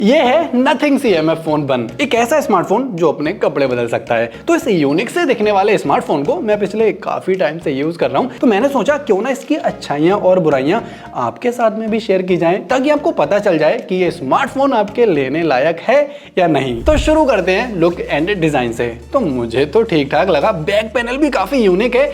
ये है nothing CMF phone 1, एक ऐसा स्मार्टफोन जो अपने कपड़े बदल सकता है। तो इस यूनिक से दिखने वाले स्मार्टफोन को मैं पिछले काफी टाइम से यूज कर रहा हूं, तो मैंने सोचा क्यों ना इसकी अच्छाइयां और बुराइयां आपके साथ में भी शेयर की जाएं, ताकि आपको पता चल जाए कि ये स्मार्टफोन आपके लेने लायक है या नहीं। तो शुरू करते हैं लुक एंड डिजाइन से। तो मुझे तो ठीक ठाक लगा, बैक पैनल भी काफी यूनिक है,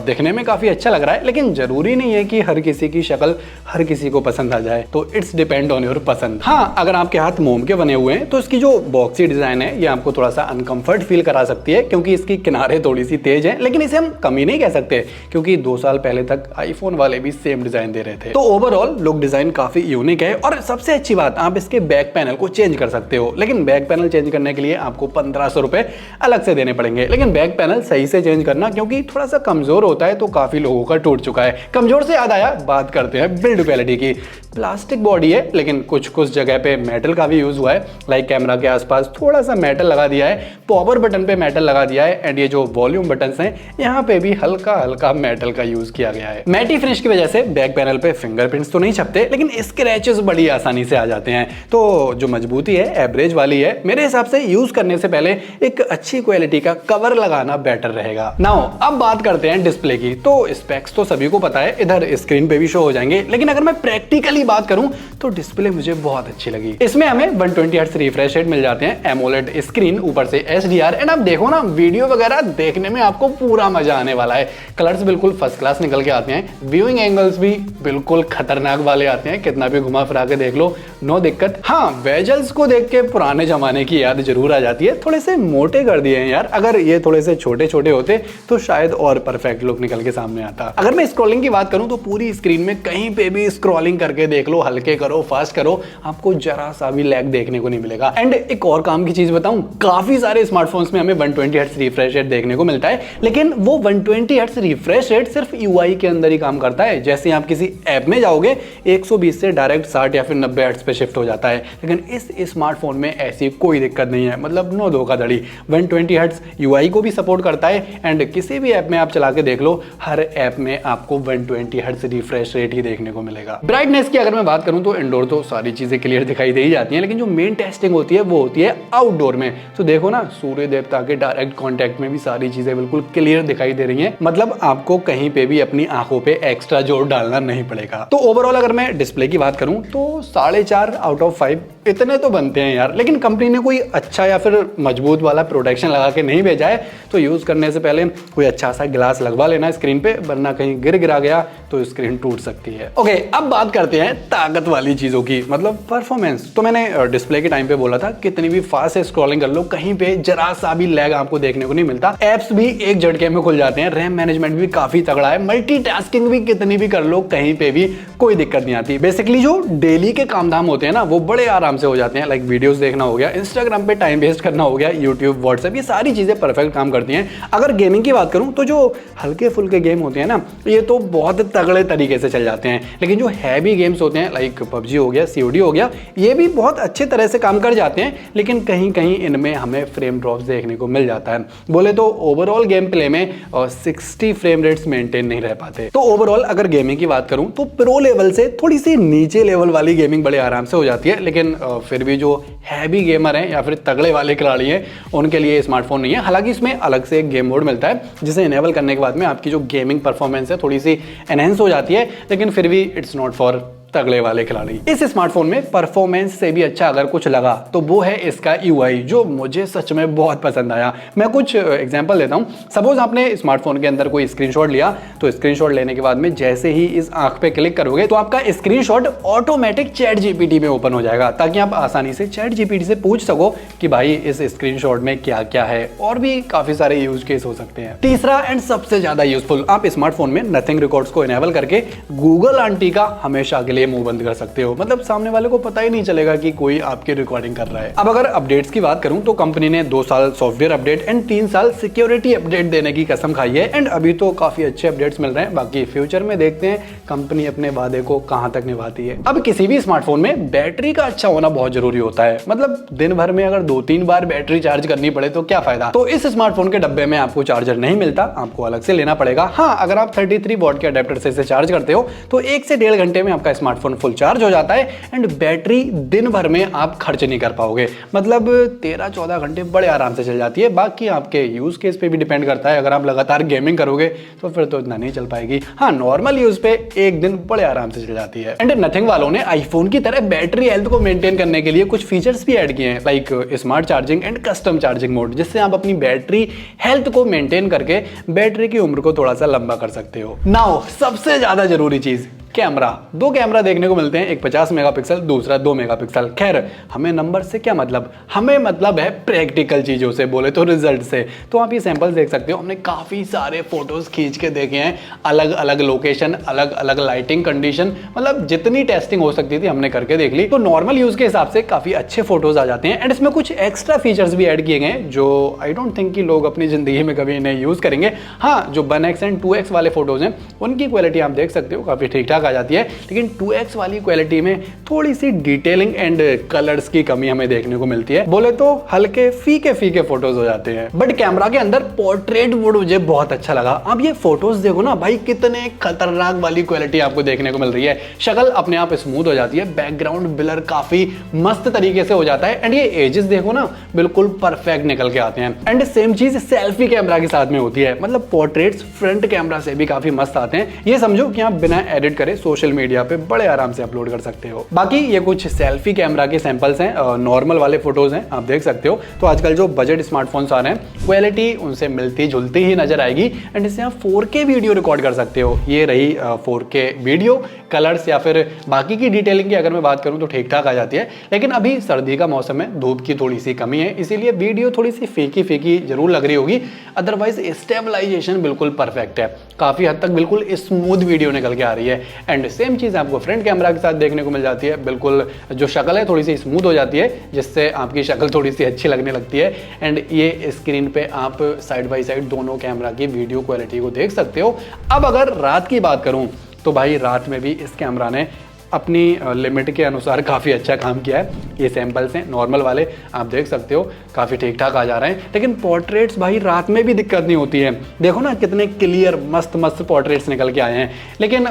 दिखने में काफी अच्छा लग रहा है, लेकिन जरूरी नहीं है कि हर किसी की शक्ल हर किसी को पसंद आ जाए। तो इट्स डिपेंड ऑन योर पसंद। हाँ, अगर आपके हाथ मोम के बने हुए हैं तो इसकी जो बॉक्सी डिजाइन है ये आपको थोड़ा सा अनकंफर्ट फील करा सकती है, क्योंकि इसकी किनारे थोड़ी सी तेज है, लेकिन इसे हम कमी नहीं कह सकते, क्योंकि 2 साल पहले तक आईफोन वाले भी सेम डिजाइन दे रहे थे। तो ओवरऑल लुक डिजाइन काफी यूनिक है। और सबसे अच्छी बात, आप इसके बैक पैनल को चेंज कर सकते हो, लेकिन बैक पैनल चेंज करने के लिए आपको 1500 रुपए अलग से देने पड़ेंगे। लेकिन बैक पैनल सही से चेंज करना, क्योंकि थोड़ा सा कमजोर होता है, तो काफी लोगों का टूट चुका है। कमजोर से याद आया, बात करते हैं बिल्ड क्वालिटी की। प्लास्टिक बॉडी है, लेकिन कुछ जगह पे मेटल का भी यूज हुआ है। लाइक कैमरा के आसपास थोड़ा सा मेटल लगा दिया है, पावर बटन पे मेटल लगा दिया है, एंड ये जो वॉल्यूम बटन्स हैं यहाँ पे भी हल्का हल्का मेटल का यूज किया गया है। मैटी फिनिश की वजह से बैक पैनल पे फिंगरप्रिंट्स तो नहीं छपते, लेकिन स्क्रैचेस बड़ी आसानी से आ जाते हैं। तो जो मजबूती है एवरेज वाली है। मेरे हिसाब से यूज करने से पहले एक अच्छी क्वालिटी का कवर लगाना बेटर रहेगा। नाउ अब बात करते हैं डिस्प्ले की। तो स्पेक्स तो सभी को पता है, इधर स्क्रीन पे भी शो हो जाएंगे, लेकिन अगर मैं प्रैक्टिकली बात करूं तो डिस्प्ले मुझे बहुत अच्छी लगी। इसमें हमें 120 हर्ट्ज रिफ्रेश रेट मिल जाते हैं, एमोलेड स्क्रीन, ऊपर से HDR, एंड आप देखो ना वीडियो वगैरह देखने में आपको पूरा मजा आने वाला है। कलर्स बिल्कुल फर्स्ट क्लास निकल के आते हैं, व्यूइंग एंगल्स भी बिल्कुल खतरनाक वाले आते हैं, कितना भी घुमा फिरा के देख लो, नो दिक्कत। हाँ, वेजल्स को देख के पुराने जमाने की याद जरूर आ जाती है। थोड़े से मोटे कर दिए हैं यार, अगर ये थोड़े से छोटे छोटे होते तो शायद और परफेक्ट लुक निकल के सामने आता। अगर मैं स्क्रॉलिंग की बात करूं तो पूरी स्क्रीन में कहीं पे भी स्क्रॉलिंग करके देख लो, हल्के करो फास्ट करो, आपको जरा सा भी लैग देखने को नहीं मिलेगा। एंड एक और काम की चीज बताऊं, काफी सारे स्मार्टफोन्स में हमें 120 हर्ट्ज रिफ्रेश रेट देखने को मिलता है, लेकिन वो 120 हर्ट्ज रिफ्रेश रेट सिर्फ UI के अंदर ही काम करता है। जैसे आप किसी ऐप में जाओगे 120 से डायरेक्ट 60 या फिर 90 हर्ट्ज पे शिफ्ट हो जाता है, लेकिन इस स्मार्टफोन में ऐसी कोई दिक्कत नहीं है, मतलब नो धोखाधड़ी। 120 हर्ट्ज UI को भी सपोर्ट करता है, एंड किसी भी ऐप में आप चला के देख लो, हर ऐप में आपको 120 हर्ट्ज रिफ्रेश रेट ही देखने को मिलेगा। ब्राइटनेस की अगर मैं बात करूं तो इंडोर तो सारी चीजें क्लियर दिखाई दे ही जाती हैं, लेकिन जो मेन टेस्टिंग होती है वो होती है आउटडोर में। तो देखो ना, सूर्य देवता के डायरेक्ट कांटेक्ट में भी सारी चीजें बिल्कुल क्लियर दिखाई दे रही हैं, मतलब आपको कहीं पे भी अपनी आंखों पे एक्स्ट्रा जोर डालना नहीं पड़ेगा। तो ओवरऑल अगर मैं डिस्प्ले की बात करूं तो 4.5 आउट ऑफ 5 इतने तो बनते हैं यार, लेकिन कंपनी ने कोई अच्छा या फिर मजबूत वाला प्रोटेक्शन लगा के नहीं भेजा है, तो यूज करने से पहले कोई अच्छा सा ग्लास लगवा लेना स्क्रीन पे, वरना कहीं गिरा गया तो स्क्रीन टूट सकती है। ओके, अब बात करते हैं ताकत वाली चीजों की, मतलब परफॉर्मेंस। तो मैंने डिस्प्ले के टाइम पे बोला था, कितनी भी फास्ट स्क्रॉलिंग कर लो, कहीं पे जरा सा भी लैग आपको देखने को नहीं मिलता। एप्स भी एक झटके में खुल जाते हैं, रैम मैनेजमेंट भी काफी तगड़ा है, मल्टीटास्किंग भी कितनी भी कर लो, कहीं पे भी कोई दिक्कत नहीं आती। बेसिकली जो डेली के काम धाम होते हैं ना, वो बड़े आराम से हो जाते हैं। लाइक वीडियोस देखना हो गया, इंस्टाग्राम पे टाइम वेस्ट करना हो गया, यूट्यूब, व्हाट्सएप, ये सारी चीजें परफेक्ट काम करती हैं। अगर गेमिंग की बात करूं तो जो हल्के फुल्के गेम होते हैं ना, ये तो बहुत तगड़े तरीके से चल जाते हैं, लेकिन जो हैवी गेम्स होते हैं लाइक PUBG हो गया, COD हो गया, ये भी बहुत अच्छे तरह से काम कर जाते हैं, लेकिन कहीं कहीं इनमें हमें फ्रेम ड्रॉप्स देखने को मिल जाता है। बोले तो ओवरऑल गेम प्ले में 60 फ्रेम रेट्स मेंटेन नहीं रह पाते। तो ओवरऑल अगर गेमिंग की बात करूं तो प्रो लेवल से थोड़ी सी नीचे लेवल वाली गेमिंग बड़े आराम से हो जाती है, लेकिन फिर भी जो हैवी गेमर हैं या फिर तगड़े वाले खिलाड़ी हैं, उनके लिए स्मार्टफोन नहीं है। हालांकि इसमें अलग से एक गेम मोड मिलता है, जिसे इनेबल करने के बाद में आपकी जो गेमिंग परफॉर्मेंस है थोड़ी सी एनहेंस हो जाती है, लेकिन फिर भी इट्स नॉट फॉर तगड़े वाले खिलाड़ी। इस स्मार्टफोन में परफॉर्मेंस से भी अच्छा अगर कुछ लगा तो वो है इसका UI, जो मुझे सच में बहुत पसंद आया। मैं कुछ एग्जांपल देता हूं। सपोज आपने स्मार्टफोन के अंदर कोई स्क्रीनशॉट लिया, तो स्क्रीनशॉट लेने के बाद में जैसे ही इस आंख पे क्लिक करोगे तो आपका स्क्रीनशॉट ऑटोमेटिक चैट GPT में ओपन हो जाएगा, ताकि आप आसानी से चैट GPT से पूछ सको कि भाई इस स्क्रीनशॉट में क्या क्या है, और भी काफी सारे यूज केस हो सकते हैं। तीसरा एंड सबसे ज्यादा यूजफुल, आप स्मार्टफोन में नथिंग रिकॉर्ड्स को इनेबल करके गूगल आंटी का हमेशा के लिए मुंह बंद कर सकते हो, मतलब सामने वाले को पता ही नहीं चलेगा कि कोई आपकी रिकॉर्डिंग कर रहा है। अब अगर अपडेट्स की बात करूं तो कंपनी ने 2 साल सॉफ्टवेयर अपडेट एंड 3 साल सिक्योरिटी अपडेट देने की कसम खाई है, एंड अभी तो काफी अच्छे अपडेट्स मिल रहे हैं। बाकी फ्यूचर में देखते हैं कंपनी अपने वादे को कहां तक निभाती है। अब किसी भी स्मार्टफोन में बैटरी का अच्छा होना बहुत जरूरी होता है, मतलब दिन भर में अगर 2-3 बार बैटरी चार्ज करनी पड़े तो क्या फायदा। तो इस स्मार्टफोन के डब्बे में आपको चार्जर नहीं मिलता, आपको अलग से लेना पड़ेगा। हाँ, अगर आप 33 वॉट के अडेप्टर से इसे चार्ज करते हो तो 1 से 1.5 घंटे में आपका स्मार्टफोन स्मार्टफोन फुल चार्ज हो जाता है एंड बैटरी दिन भर में आप खर्च नहीं कर पाओगे, मतलब 13-14 घंटे बड़े आराम से चल जाती है। बाकी आपके यूज केस पे भी डिपेंड करता है, अगर आप लगातार गेमिंग करोगे तो फिर तो इतना नहीं चल पाएगी। हाँ, नॉर्मल यूज पे एक दिन बड़े आराम से चल जाती है। एंड नथिंग वालों ने आईफोन की तरह बैटरी हेल्थ को मेंटेन करने के लिए कुछ फीचर्स भी ऐड किए हैं, like smart charging and custom charging mode, जिससे आप अपनी बैटरी हेल्थ को मेंटेन करके बैटरी की उम्र को थोड़ा सा लंबा कर सकते हो। नाउ सबसे ज्यादा जरूरी चीज, कैमरा। दो कैमरा देखने को मिलते हैं, एक 50 मेगापिक्सल, दूसरा 2 मेगापिक्सल। खैर, हमें नंबर से क्या मतलब, हमें मतलब है प्रैक्टिकल चीजों से, बोले तो रिजल्ट से। तो आप ये सैंपल देख सकते हो, हमने काफी सारे फोटोज खींच के देखे हैं, अलग अलग लोकेशन, अलग अलग लाइटिंग कंडीशन, मतलब जितनी टेस्टिंग हो सकती थी हमने करके देख ली। तो नॉर्मल यूज के हिसाब से काफी अच्छे फोटोज आ जाते हैं एंड इसमें कुछ एक्स्ट्रा फीचर्स भी ऐड किए गए हैं जो आई डोंट थिंक कि लोग अपनी जिंदगी में कभी इन्हें यूज करेंगे। हाँ, जो 1x एंड 2x वाले फोटोज हैं उनकी क्वालिटी आप देख सकते हो काफी ठीक ठाक आ जाती है, लेकिन 2x वाली क्वालिटी में थोड़ी सी डिटेलिंग एंड कलर्स की कमी हमें देखने को मिलती है, बोले तो हल्के फीके फीके फोटोज हो जाते हैं। बट कैमरा के अंदर पोर्ट्रेट मोड मुझे बहुत अच्छा लगा। अब ये फोटोज देखो ना भाई, कितने खतरनाक वाली क्वालिटी आपको देखने को मिल रही है। शक्ल अपने आप स्मूथ हो जाती है, बैकग्राउंड ब्लर काफी मस्त तरीके से हो जाता है एंड ये एजेस देखो ना बिल्कुल परफेक्ट निकल के आते हैं। एंड सेम चीज सेल्फी कैमरा के साथ में होती है, मतलब पोर्ट्रेट्स फ्रंट कैमरा से भी काफी मस्त आते हैं। ये समझो कि आप बिना एडिट करे सोशल मीडिया पे बड़े आराम से अपलोड कर सकते हो। बाकी ये कुछ सेल्फी कैमरा के सैंपल्स हैं, नॉर्मल वाले फोटोज हैं, आप देख सकते हो। तो आजकल जो बजट स्मार्टफोन्स आ रहे हैं क्वालिटी उनसे मिलती जुलती ही नजर आएगी एंड इससे आप 4K वीडियो रिकॉर्ड कर सकते हो। ये रही 4K वीडियो, कलर्स या फिर बाकी की डिटेलिंग की अगर मैं बात करूं तो ठीक ठाक आ जाती है, लेकिन अभी सर्दी का मौसम है, धूप की थोड़ी सी कमी है, इसीलिए वीडियो थोड़ी सी फीकी फीकी जरूर लग रही होगी। अदरवाइज स्टेबलाइजेशन बिल्कुल परफेक्ट है, काफी हद तक बिल्कुल स्मूथ वीडियो निकल के आ रही है। एंड सेम चीज आपको फ्रंट कैमरा के साथ देखने को मिल जाती है, बिल्कुल जो शक्ल है थोड़ी सी स्मूथ हो जाती है, जिससे आपकी शक्ल थोड़ी सी अच्छी लगने लगती है। एंड ये स्क्रीन पे आप साइड बाय साइड दोनों कैमरा की वीडियो क्वालिटी को देख सकते हो। अब अगर रात की बात करूं तो भाई रात में भी इस कैमरा ने अपनी लिमिट के अनुसार काफ़ी अच्छा काम किया है। ये सैंपल्स हैं नॉर्मल वाले, आप देख सकते हो काफ़ी ठीक ठाक आ जा रहे हैं, लेकिन पोर्ट्रेट्स भाई रात में भी दिक्कत नहीं होती है। देखो ना कितने क्लियर मस्त मस्त पोर्ट्रेट्स निकल के आए हैं, लेकिन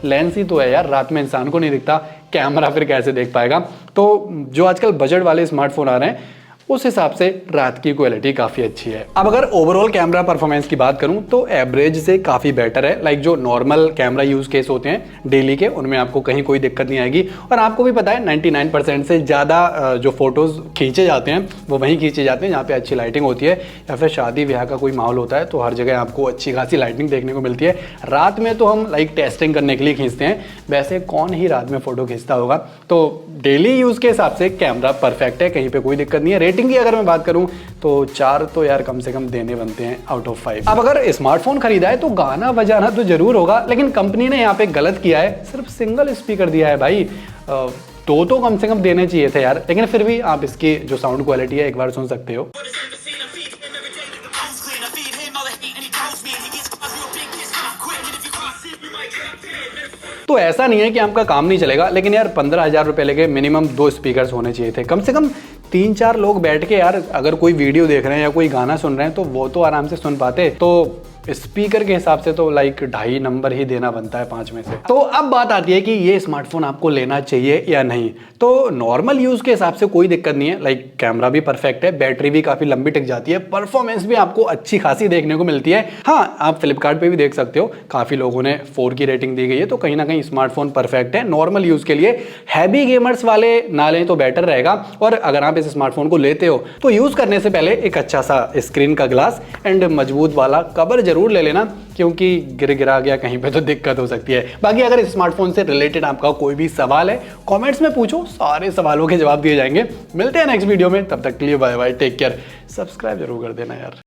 लेंस ही तो है यार, रात में इंसान को नहीं दिखता, कैमरा फिर कैसे देख पाएगा। तो जो आजकल बजट वाले स्मार्टफोन आ रहे हैं उस हिसाब से रात की क्वालिटी काफी अच्छी है। अब अगर ओवरऑल कैमरा परफॉर्मेंस की बात करूं तो एवरेज से काफी बेटर है। लाइक जो नॉर्मल कैमरा यूज केस होते हैं डेली के, उनमें आपको कहीं कोई दिक्कत नहीं आएगी। और आपको भी पता है 99% से ज्यादा जो फोटोज खींचे जाते हैं वो वहीं खींचे जाते हैं जहाँ पे अच्छी लाइटिंग होती है, या फिर शादी ब्याह का कोई माहौल होता है तो हर जगह आपको अच्छी खासी लाइटिंग देखने को मिलती है। रात में तो हम लाइक टेस्टिंग करने के लिए खींचते हैं, वैसे कौन ही रात में फोटो खींचता होगा। तो डेली यूज के हिसाब से कैमरा परफेक्ट है, कहीं पे कोई दिक्कत नहीं है। रेटिंग की अगर मैं बात करूं तो 4 तो यार कम से कम देने बनते हैं आउट ऑफ 5। अब अगर स्मार्टफोन खरीदा है तो गाना बजाना तो जरूर होगा, लेकिन कंपनी ने यहाँ पे गलत किया है, सिर्फ सिंगल स्पीकर दिया है भाई। तो कम से कम देने चाहिए थे यार, लेकिन फिर भी आप इसकी जो साउंड क्वालिटी है एक बार सुन सकते हो। तो ऐसा नहीं है कि आपका काम नहीं चलेगा, लेकिन यार 15,000 रुपए लेके मिनिमम 2 स्पीकर्स होने चाहिए थे, कम से कम 3-4 लोग बैठ के यार अगर कोई वीडियो देख रहे हैं या कोई गाना सुन रहे हैं तो वो तो आराम से सुन पाते। तो स्पीकर के हिसाब से तो लाइक 2.5 नंबर ही देना बनता है 5 में से। तो अब बात आती है कि ये स्मार्टफोन आपको लेना चाहिए या नहीं। तो नॉर्मल यूज के हिसाब से कोई दिक्कत नहीं है, लाइक कैमरा भी परफेक्ट है, बैटरी भी काफी लंबी टिक जाती है, परफॉर्मेंस भी आपको अच्छी खासी देखने को मिलती है। हाँ, आप फ्लिपकार्ट पे भी देख सकते हो, काफी लोगों ने 4 की रेटिंग दी गई है, तो कहीं ना कहीं स्मार्टफोन परफेक्ट है नॉर्मल यूज के लिए। हैवी गेमर्स वाले ना लें तो बेटर रहेगा। और अगर आप इस स्मार्टफोन को लेते हो तो यूज करने से पहले एक अच्छा सा स्क्रीन का ग्लास एंड मजबूत वाला कवर जरूर ले लेना, क्योंकि गिर गिरा गया कहीं पे तो दिक्कत हो सकती है। बाकी अगर इस स्मार्टफोन से रिलेटेड आपका कोई भी सवाल है कमेंट्स में पूछो, सारे सवालों के जवाब दिए जाएंगे। मिलते हैं नेक्स्ट वीडियो में, तब तक के लिए bye bye, take care. Subscribe जरूर कर देना यार।